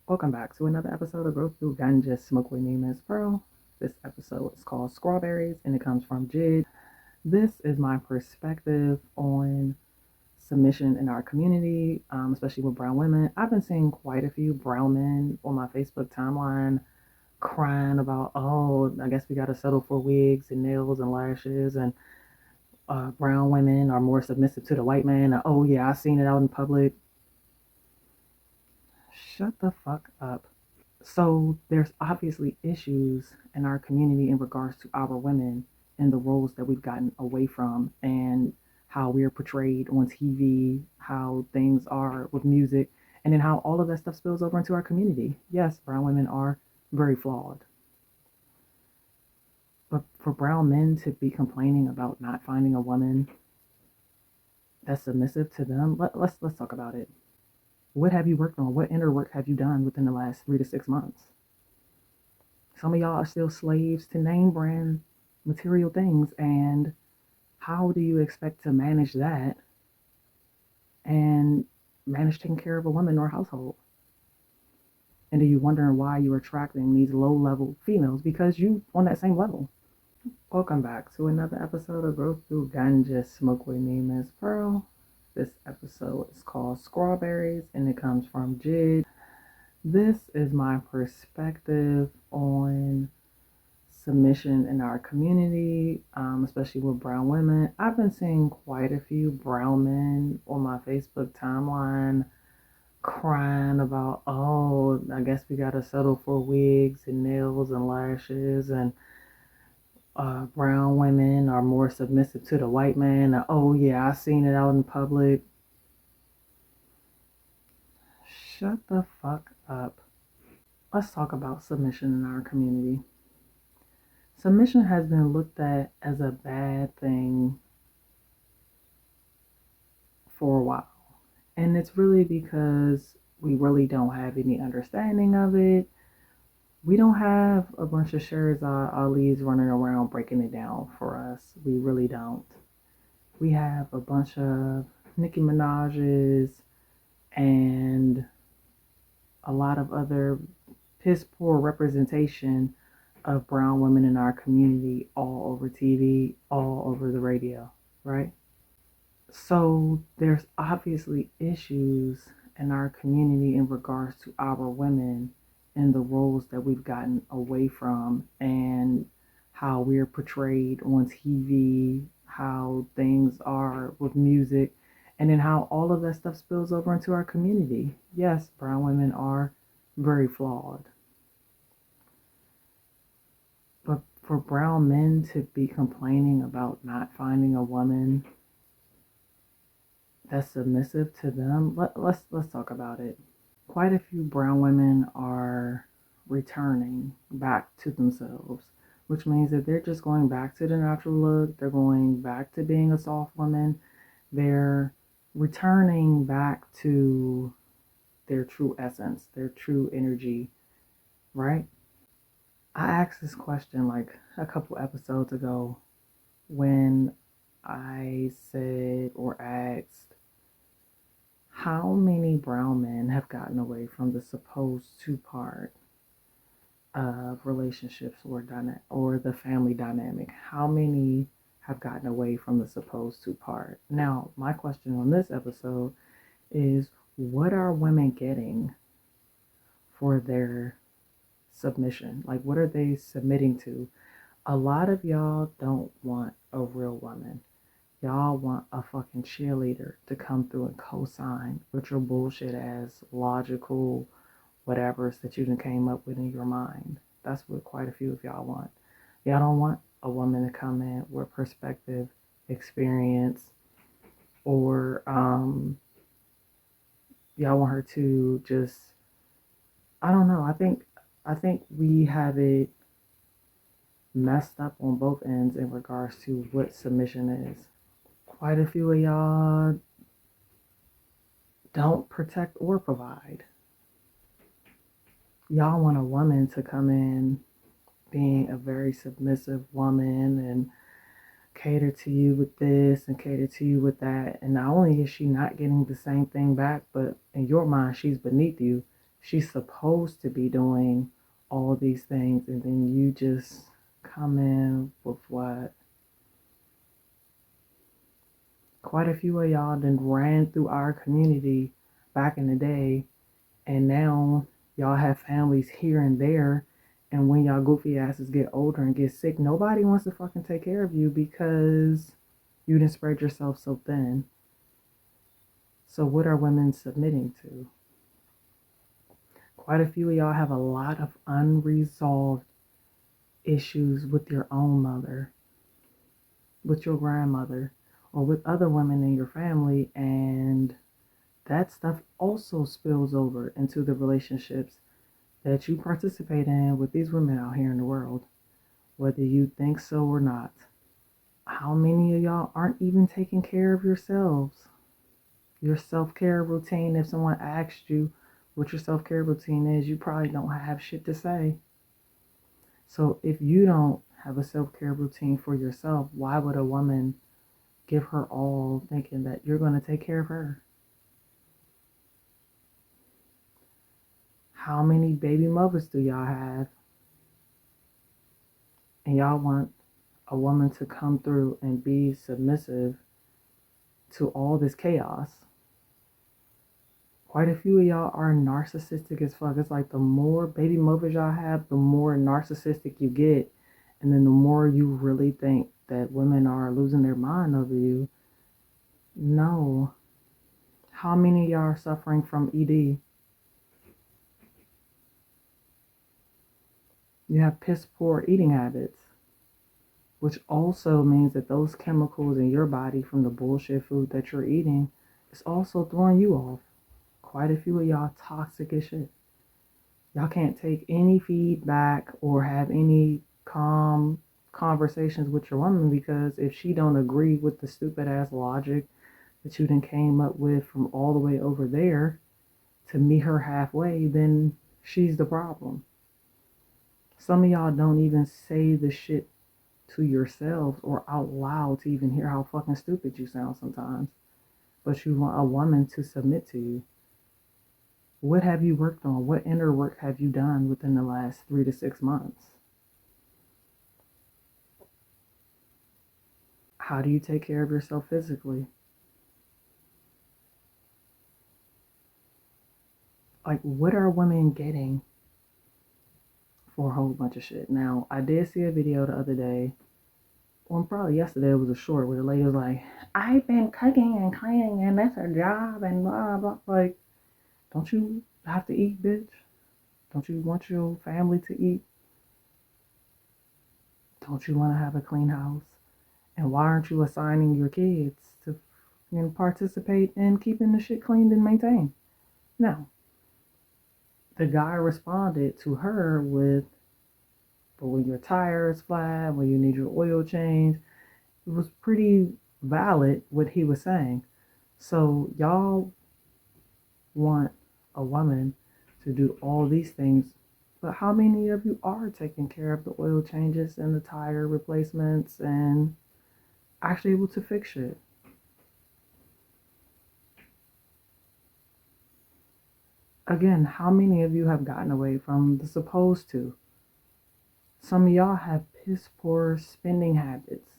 Welcome back to another episode of Growth Through Ganja Smoke with Name as Pearl. This episode is called Skrawberries and it comes from Jid. This is my perspective on submission in our community, especially with brown women. I've been seeing quite a few brown men on my Facebook timeline crying about, oh, I guess we got to settle for wigs and nails and lashes, and brown women are more submissive to the white man. Oh, yeah, I seen it out in public. Shut the fuck up. So there's obviously issues in our community in regards to our women and the roles that we've gotten away from and how we're portrayed on TV, how things are with music, and then how all of that stuff spills over into our community. Yes, brown women are very flawed. But for brown men to be complaining about not finding a woman that's submissive to them, let's talk about it. What have you worked on? What inner work have you done within the last 3 to 6 months? Some of y'all are still slaves to name brand material things, and how do you expect to manage that and manage taking care of a woman or household? And are you wondering why you're attracting these low-level females? Because you on that same level. Welcome back to another episode of Growth Through Ganja Smoke with Name as Pearl. This episode is called Skrawberries and it comes from Jid. This is my perspective on submission in our community, especially with brown women. I've been seeing quite a few brown men on my Facebook timeline crying about, oh, I guess we got to settle for wigs and nails and lashes, and brown women are more submissive to the white man. Oh, yeah, I seen it out in public. Shut the fuck up. Let's talk about submission in our community. Submission has been looked at as a bad thing for a while. And it's really because we really don't have any understanding of it. We don't have a bunch of Sherzad Ali's running around breaking it down for us. We really don't. We have a bunch of Nicki Minaj's and a lot of other piss poor representation of brown women in our community all over TV, all over the radio, right? So there's obviously issues in our community in regards to our women and the roles that we've gotten away from and how we're portrayed on TV, how things are with music, and then how all of that stuff spills over into our community. Yes, brown women are very flawed. But for brown men to be complaining about not finding a woman that's submissive to them, let's talk about it. Quite a few brown women are returning back to themselves, which means that they're just going back to the natural look. They're going back to being a soft woman. They're returning back to their true essence, their true energy, right? I asked this question like a couple episodes ago when I said or asked, how many brown men have gotten away from the supposed to part of relationships or the family dynamic? How many have gotten away from the supposed to part? Now, my question on this episode is, what are women getting for their submission? Like, what are they submitting to? A lot of y'all don't want a real woman. Y'all want a fucking cheerleader to come through and co-sign with your bullshit ass logical whatevers that you done came up with in your mind. That's what quite a few of y'all want. Y'all don't want a woman to come in with perspective, experience, or y'all want her to just, I don't know. I think we have it messed up on both ends in regards to what submission is. Quite a few of y'all don't protect or provide. Y'all want a woman to come in being a very submissive woman and cater to you with this and cater to you with that. And not only is she not getting the same thing back, but in your mind, she's beneath you. She's supposed to be doing all these things, and then you just come in with what? Quite a few of y'all then ran through our community back in the day, and now y'all have families here and there. And when y'all goofy asses get older and get sick, nobody wants to fucking take care of you because you didn't spread yourself so thin. So what are women submitting to? Quite a few of y'all have a lot of unresolved issues with your own mother, with your grandmother, or with other women in your family, and that stuff also spills over into the relationships that you participate in with these women out here in the world, whether you think so or not. How many of y'all aren't even taking care of yourselves? Your self-care routine, if someone asked you what your self-care routine is, you probably don't have shit to say. So if you don't have a self-care routine for yourself, why would a woman give her all thinking that you're going to take care of her? How many baby mothers do y'all have? And y'all want a woman to come through and be submissive to all this chaos. Quite a few of y'all are narcissistic as fuck. It's like the more baby mothers y'all have, the more narcissistic you get. And then the more you really think that women are losing their mind over you. No. How many of y'all are suffering from ED? You have piss poor eating habits, which also means that those chemicals in your body from the bullshit food that you're eating is also throwing you off. Quite a few of y'all toxic as shit. Y'all can't take any feedback or have any calm conversations with your woman, because if she don't agree with the stupid ass logic that you done came up with from all the way over there to meet her halfway, then she's the problem. Some of y'all don't even say the shit to yourselves or out loud to even hear how fucking stupid you sound sometimes, but you want a woman to submit to you. What have you worked on? What inner work have you done within the last 3 to 6 months? How do you take care of yourself physically? Like, what are women getting for a whole bunch of shit? Now, I did see a video the other day, well, probably yesterday, it was a short, where the lady was like, I've been cooking and cleaning and that's her job and blah, blah. Like, don't you have to eat, bitch? Don't you want your family to eat? Don't you want to have a clean house? And why aren't you assigning your kids to participate in keeping the shit cleaned and maintained? No. The guy responded to her with, but when your tire is flat, when you need your oil change, it was pretty valid what he was saying. So y'all want a woman to do all these things, but how many of you are taking care of the oil changes and the tire replacements and actually able to fix it? Again, how many of you have gotten away from the supposed to? Some of y'all have piss poor spending habits,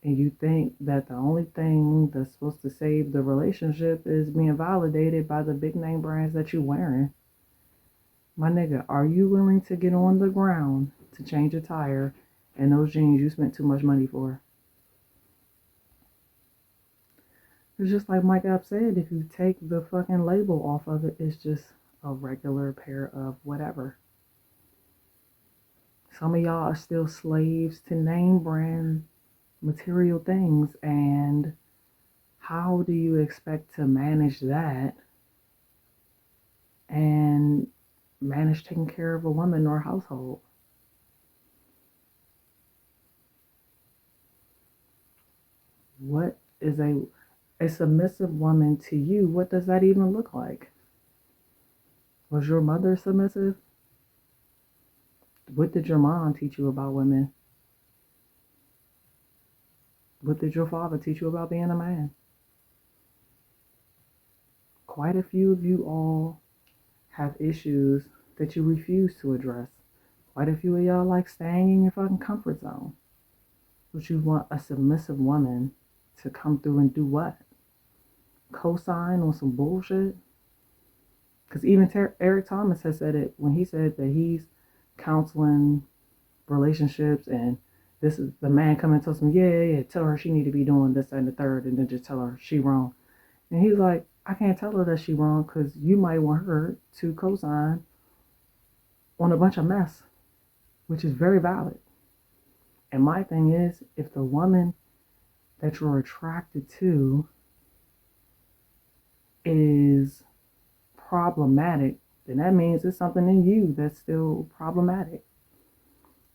and you think that the only thing that's supposed to save the relationship is being validated by the big name brands that you're wearing. My nigga, are you willing to get on the ground to change a tire and those jeans you spent too much money for? It's just like Mike App said, if you take the fucking label off of it, it's just a regular pair of whatever. Some of y'all are still slaves to name brand material things, and how do you expect to manage that and manage taking care of a woman or household? What is a submissive woman to you? What does that even look like? Was your mother submissive? What did your mom teach you about women? What did your father teach you about being a man? Quite a few of you all have issues that you refuse to address. Quite a few of y'all like staying in your fucking comfort zone. But you want a submissive woman to come through and do what? Co-sign on some bullshit? Because even Eric Thomas has said it when he said that he's counseling relationships, and this is the man coming and tells him, yeah, tell her she need to be doing this and the third, and then just tell her she wrong. And he's like, I can't tell her that she wrong because you might want her to co-sign on a bunch of mess, which is very valid. And my thing is, if the woman that you're attracted to is problematic, then that means it's something in you that's still problematic.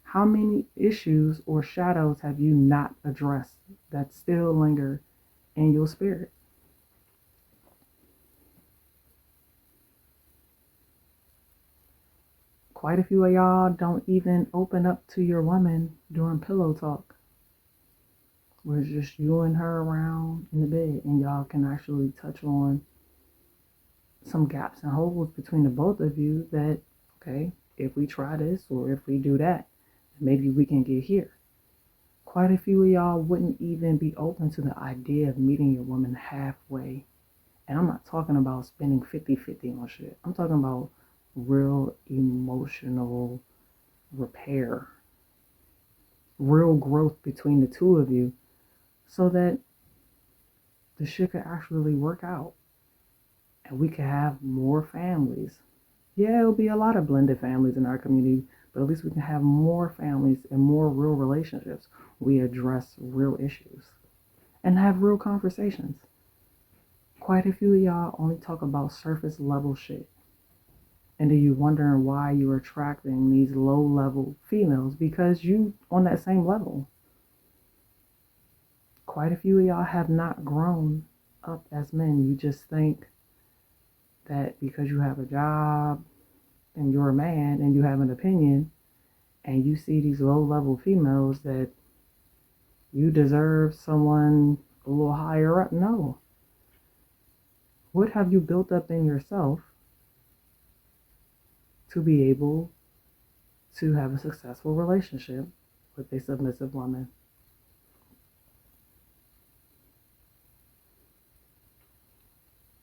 How many issues or shadows have you not addressed that still linger in your spirit? Quite a few of y'all don't even open up to your woman during pillow talk, where it's just you and her around in the bed, and y'all can actually touch on some gaps and holes between the both of you that, okay, if we try this or if we do that, maybe we can get here. Quite a few of y'all wouldn't even be open to the idea of meeting your woman halfway. And I'm not talking about spending 50-50 on shit. I'm talking about real emotional repair, real growth between the two of you so that the shit could actually work out and we could have more families. Yeah, it'll be a lot of blended families in our community, but at least we can have more families and more real relationships. We address real issues and have real conversations. Quite a few of y'all only talk about surface level shit. And then you wondering why you're attracting these low level females because you on that same level. Quite a few of y'all have not grown up as men. You just think that because you have a job and you're a man and you have an opinion and you see these low level females that you deserve someone a little higher up. No. What have you built up in yourself to be able to have a successful relationship with a submissive woman?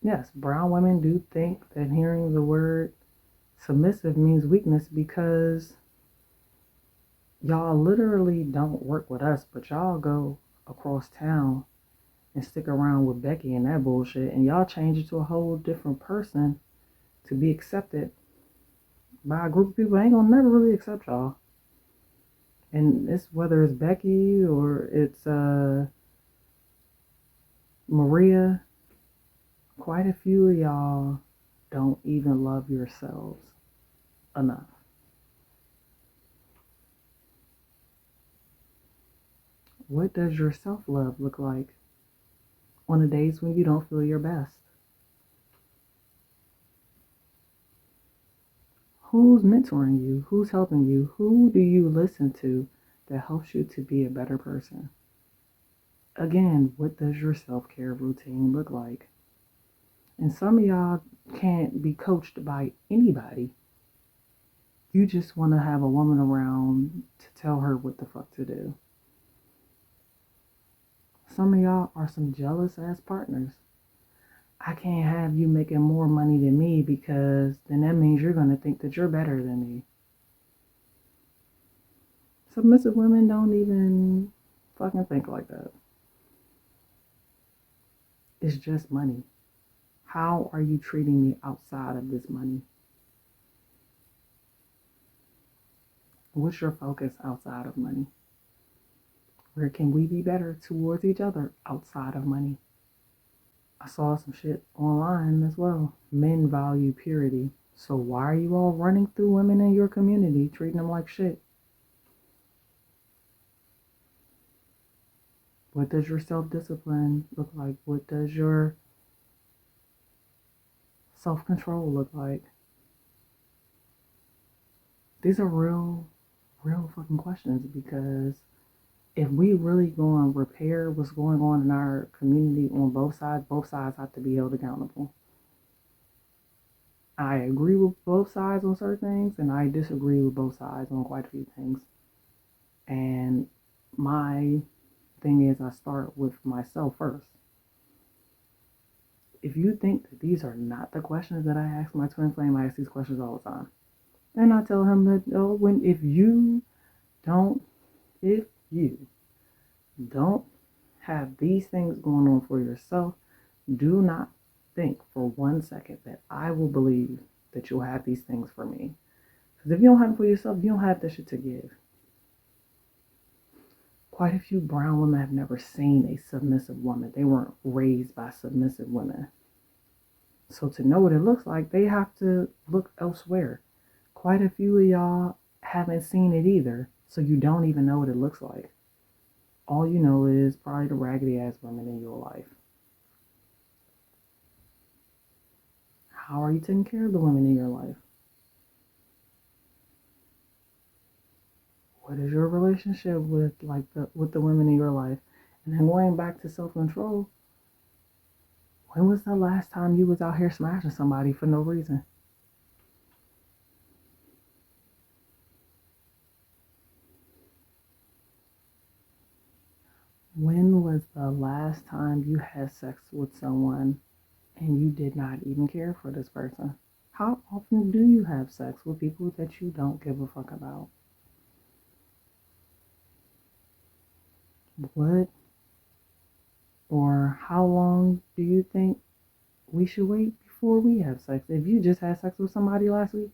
Yes, brown women do think that hearing the word submissive means weakness because y'all literally don't work with us, but y'all go across town and stick around with Becky and that bullshit, and y'all change it to a whole different person to be accepted by a group of people that ain't gonna never really accept y'all. And it's whether it's Becky or it's Maria, quite a few of y'all don't even love yourselves enough. What does your self-love look like on the days when you don't feel your best? Who's mentoring you? Who's helping you? Who do you listen to that helps you to be a better person? Again, what does your self-care routine look like? And some of y'all can't be coached by anybody. You just want to have a woman around to tell her what the fuck to do. Some of y'all are some jealous ass partners. I can't have you making more money than me because then that means you're going to think that you're better than me. Submissive women don't even fucking think like that. It's just money. How are you treating me outside of this money? What's your focus outside of money? Where can we be better towards each other outside of money? I saw some shit online as well. Men value purity. So why are you all running through women in your community, treating them like shit? What does your self-discipline look like? What does your self-control look like? These are real fucking questions, because if we really go and repair what's going on in our community on both sides have to be held accountable. I agree with both sides on certain things, and I disagree with both sides on quite a few things. And my thing is, I start with myself first. If you think that these are not the questions that I ask my twin flame, I ask these questions all the time. And I tell him that, oh, don't, if you don't have these things going on for yourself, do not think for 1 second that I will believe that you'll have these things for me. Because if you don't have it for yourself, you don't have that shit to give. Quite a few brown women have never seen a submissive woman. They weren't raised by submissive women. So to know what it looks like, they have to look elsewhere. Quite a few of y'all haven't seen it either, so you don't even know what it looks like. All you know is probably the raggedy ass women in your life. How are you taking care of the women in your life? What is your relationship with the women in your life? And then going back to self-control, when was the last time you was out here smashing somebody for no reason? When was the last time you had sex with someone and you did not even care for this person? How often do you have sex with people that you don't give a fuck about? What or how long do you think we should wait before we have sex? If you just had sex with somebody last week,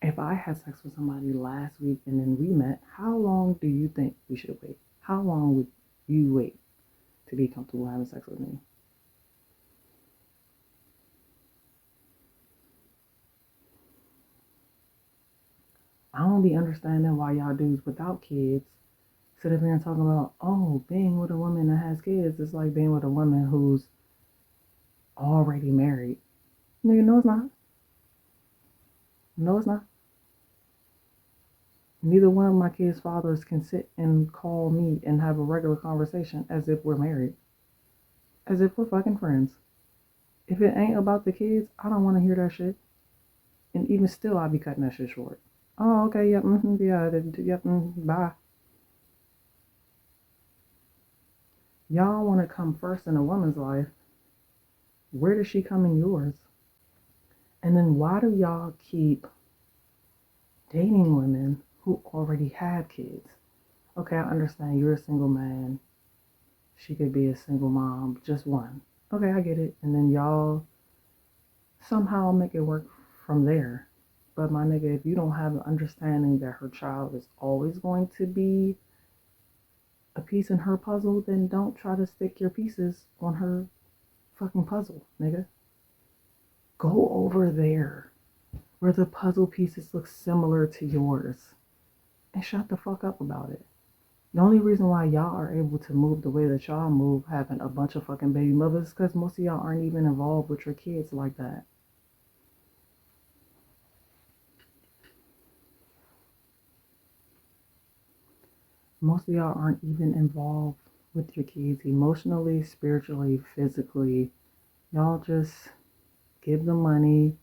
if I had sex with somebody last week and then we met, how long do you think we should wait? How long would you wait to be comfortable having sex with me? I don't be understanding why y'all dudes without kids sit up here and talk about, oh, being with a woman that has kids is like being with a woman who's already married. Nigga, no, it's not. No, it's not. Neither one of my kids' fathers can sit and call me and have a regular conversation as if we're married, as if we're fucking friends. If it ain't about the kids, I don't want to hear that shit. And even still, I'll be cutting that shit short. Oh, okay, yep, yeah, yep, bye. Y'all want to come first in a woman's life. Where does she come in yours? And then why do y'all keep dating women who already have kids? Okay, I understand you're a single man. She could be a single mom, just one. Okay, I get it. And then y'all somehow make it work from there. But my nigga, if you don't have an understanding that her child is always going to be a piece in her puzzle, then don't try to stick your pieces on her fucking puzzle, nigga. Go over there where the puzzle pieces look similar to yours and shut the fuck up about it. The only reason why y'all are able to move the way that y'all move, having a bunch of fucking baby mothers, is because most of y'all aren't even involved with your kids like that. Most of y'all aren't even involved with your kids emotionally, spiritually, physically. Y'all just give them money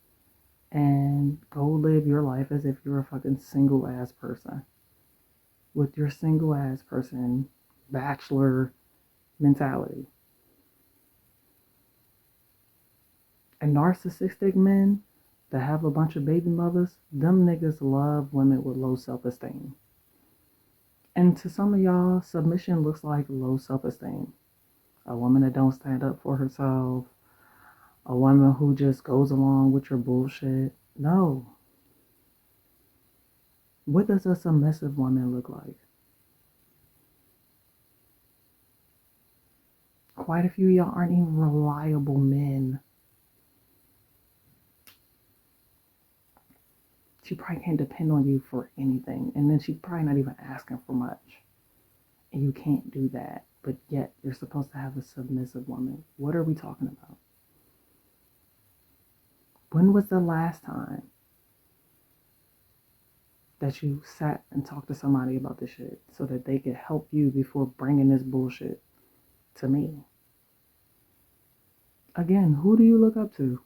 and go live your life as if you're a fucking single ass person with your single ass person bachelor mentality. And narcissistic men that have a bunch of baby mothers, them niggas love women with low self-esteem. And to some of y'all, submission looks like low self-esteem. A woman that don't stand up for herself, a woman who just goes along with your bullshit. No. What does a submissive woman look like? Quite a few of y'all aren't even reliable men. She probably can't depend on you for anything. And then she's probably not even asking for much. And you can't do that. But yet, you're supposed to have a submissive woman. What are we talking about? When was the last time that you sat and talked to somebody about this shit so that they could help you before bringing this bullshit to me? Again, who do you look up to?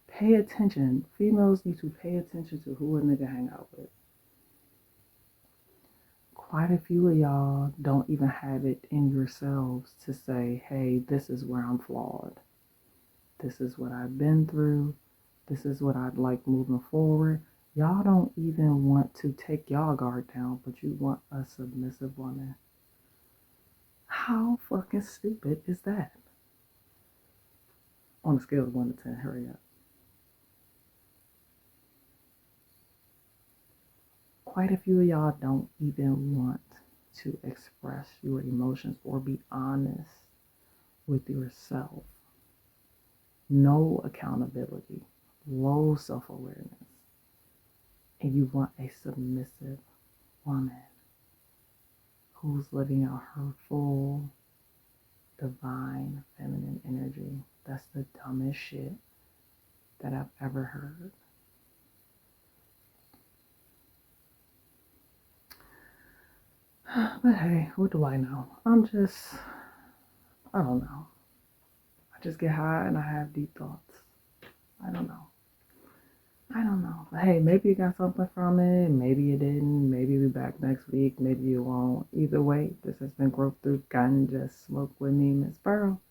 Pay attention. Females need to pay attention to who a nigga hang out with. Quite a few of y'all don't even have it in yourselves to say, hey, this is where I'm flawed. This is what I've been through. This is what I'd like moving forward. Y'all don't even want to take y'all guard down, but you want a submissive woman. How fucking stupid is that? On a scale of 1 to 10, hurry up. Quite a few of y'all don't even want to express your emotions or be honest with yourself. No accountability, low self-awareness, and you want a submissive woman who's living out her full divine feminine energy. That's the dumbest shit that I've ever heard. But hey, what do I know? I don't know. I just get high and I have deep thoughts. I don't know. But hey, maybe you got something from it. Maybe you didn't. Maybe you'll be back next week. Maybe you won't. Either way, this has been Growth Through Ganja Smoke with me, Miss Burrow.